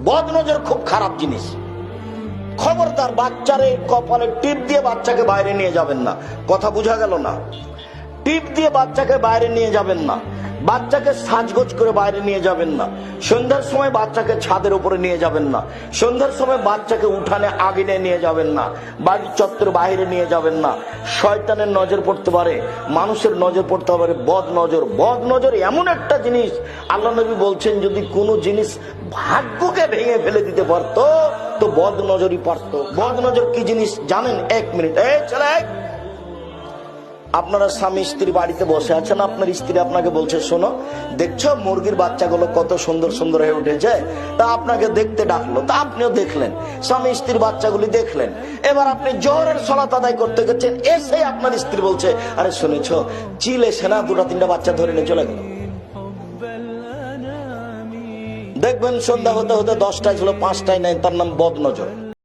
বদনজর খুব খারাপ জিনিস। খবরদার বাচ্চারে কপালে টিপ দিয়ে বাচ্চাকে বাইরে নিয়ে যাবেন না। কথা বোঝা গেল না? টিপ দিয়ে বাচ্চাকে বাইরে নিয়ে যাবেন না, বাচ্চাকে সাজগোজ করে বাইরে নিয়ে যাবেন না, সন্ধ্যার সময় বাচ্চাকে ছাদের উপরে নিয়ে যাবেন না, সন্ধ্যার সময় বাচ্চাকে উঠানে আগুনে নিয়ে যাবেন না, বাড়ির চত্বর বাইরে নিয়ে যাবেন না। শয়তানের নজর পড়তে পারে, মানুষের নজর পড়তে পারে। বদ নজর এমন একটা জিনিস, আল্লাহ নবী বলছেন যদি কোনো জিনিস ভাগ্যকে ভেঙে ফেলে দিতে পারতো তো বদ নজরই পারতো। বদ নজর কি জিনিস জানেন? 1 মিনিট, এই চলে। আপনারা স্বামী স্ত্রী বাড়িতে বসে আছেন, আপনার স্ত্রী আপনাকে বলছে শোনো, দেখছো মুরগির বাচ্চাগুলো কত সুন্দর সুন্দর হয়ে উঠেছে, তা আপনাকে দেখতে ডাকলো, তা আপনিও দেখলেন, স্বামী স্ত্রীর বাচ্চাগুলি দেখলেন। এবার আপনি জোহরের সালাত আদায় করতে গেছেন, এসে আপনার স্ত্রী বলছে আরে শুনেছ চিল এসে না 2-3টা বাচ্চা ধরে নিয়ে চলে গেল। দেখবেন সন্ধ্যা হতে হতে 10টায় ছিল 5টায় নাই, তার নাম বদ নজর।